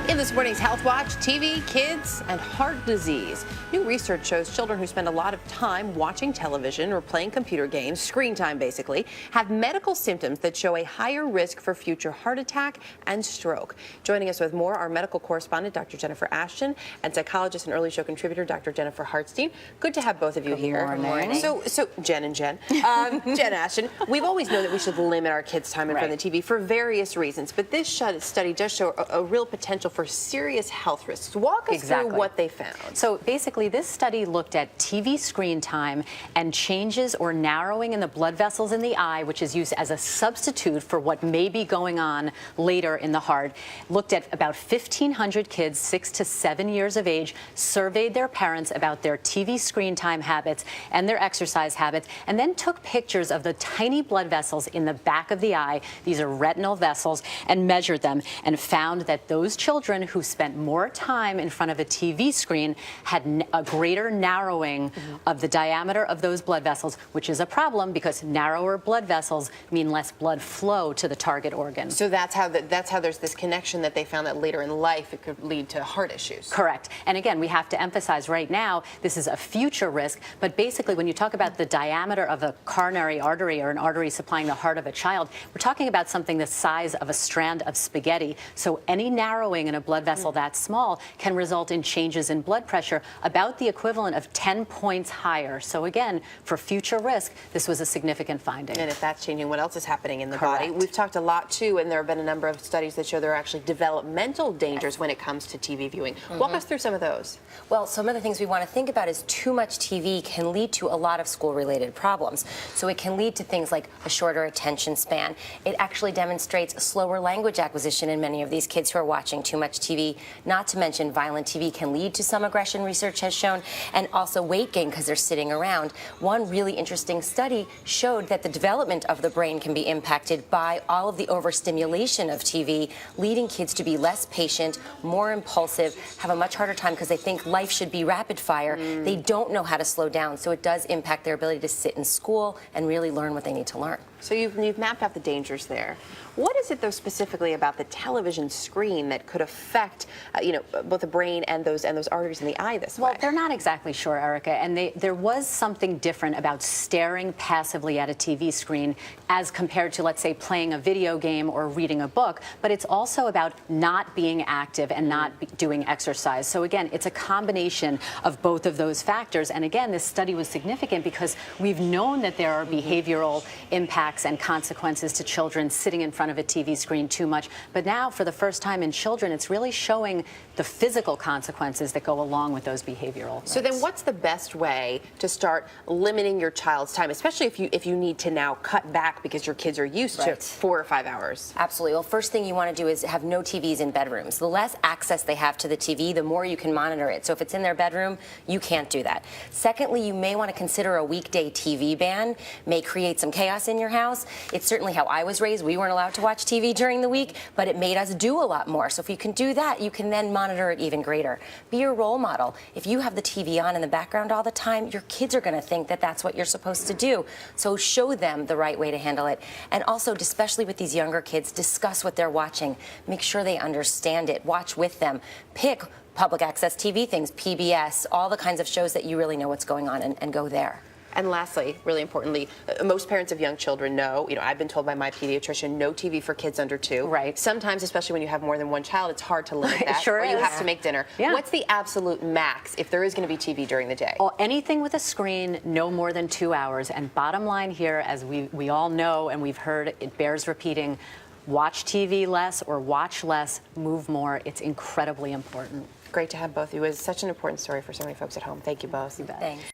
In this morning's Health Watch, TV, kids, and heart disease. New research shows children who spend a lot of time watching television or playing computer games, screen time basically, have medical symptoms that show a higher risk for future heart attack and stroke. Joining us with more, our medical correspondent, Dr. Jennifer Ashton, and psychologist and early show contributor, Dr. Jennifer Hartstein. Good to have both of you here. Good morning. So Jen and Jen. Jen Ashton, we've always known that we should limit our kids' time in front of the TV for various reasons, but this study does show a real potential for serious health risks. Walk us through what they found. So basically, this study looked at TV screen time and changes or narrowing in the blood vessels in the eye, which is used as a substitute for what may be going on later in the heart. Looked at about 1,500 kids, 6 to 7 years of age, surveyed their parents about their TV screen time habits and their exercise habits, and then took pictures of the tiny blood vessels in the back of the eye. These are retinal vessels, and measured them and found that those children who spent more time in front of a TV screen had a greater narrowing of the diameter of those blood vessels, which is a problem because narrower blood vessels mean less blood flow to the target organ. So that's how there's this connection that they found that later in life it could lead to heart issues. Correct. And again, we have to emphasize right now, this is a future risk, but basically when you talk about the diameter of a coronary artery or an artery supplying the heart of a child, we're talking about something the size of a strand of spaghetti. So any narrowing in a blood vessel that small can result in changes in blood pressure about the equivalent of 10 points higher. So again, for future risk, this was a significant finding. And if that's changing, what else is happening in the body? We've talked a lot too, and there have been a number of studies that show there are actually developmental dangers when it comes to TV viewing. Walk us through some of those. Well, some of the things we want to think about is too much TV can lead to a lot of school-related problems. So it can lead to things like a shorter attention span. It actually demonstrates a slower language acquisition in many of these kids who are watching too much TV. Not to mention violent TV can lead to some aggression, research has shown, and also weight gain because they're sitting around. One really interesting study showed that the development of the brain can be impacted by all of the overstimulation of TV, leading kids to be less patient, more impulsive, have a much harder time because they think life should be rapid fire. They don't know how to slow down, so it does impact their ability to sit in school and really learn what they need to learn. So you've mapped out the dangers there. What is it, though, specifically about the television screen that could affect, both the brain and those arteries in the eye this way? Well, they're not exactly sure, Erica, and there was something different about staring passively at a TV screen as compared to, let's say, playing a video game or reading a book, but it's also about not being active and not doing exercise. So again, it's a combination of both of those factors, and again, this study was significant because we've known that there are behavioral impacts and consequences to children sitting in front of a TV screen too much. But now, for the first time in children, it's really showing the physical consequences that go along with those behavioral risks. So then what's the best way to start limiting your child's time, especially if you need to now cut back because your kids are used to 4 or 5 hours? Absolutely. Well, first thing you want to do is have no TVs in bedrooms. The less access they have to the TV, the more you can monitor it. So if it's in their bedroom, you can't do that. Secondly, you may want to consider a weekday TV ban. May create some chaos in your house. It's certainly how I was raised. We weren't allowed to watch TV during the week, but it made us do a lot more. So if you can do that, you can then monitor it even greater. Be a role model. If you have the TV on in the background all the time, your kids are going to think that that's what you're supposed to do. So show them the right way to handle it. And also, especially with these younger kids, discuss what they're watching. Make sure they understand it. Watch with them. Pick public access TV things, PBS, all the kinds of shows that you really know what's going on, and go there. And lastly, really importantly, most parents of young children know, I've been told by my pediatrician, no TV for kids under 2. Right. Sometimes, especially when you have more than one child, it's hard to limit that. Sure or you is. have to make dinner. Yeah. What's the absolute max if there is going to be TV during the day? Well, anything with a screen, no more than 2 hours. And bottom line here, as we all know and we've heard, it bears repeating, watch TV less or watch less, move more. It's incredibly important. Great to have both of you. It was such an important story for so many folks at home. Thank you both. Thanks.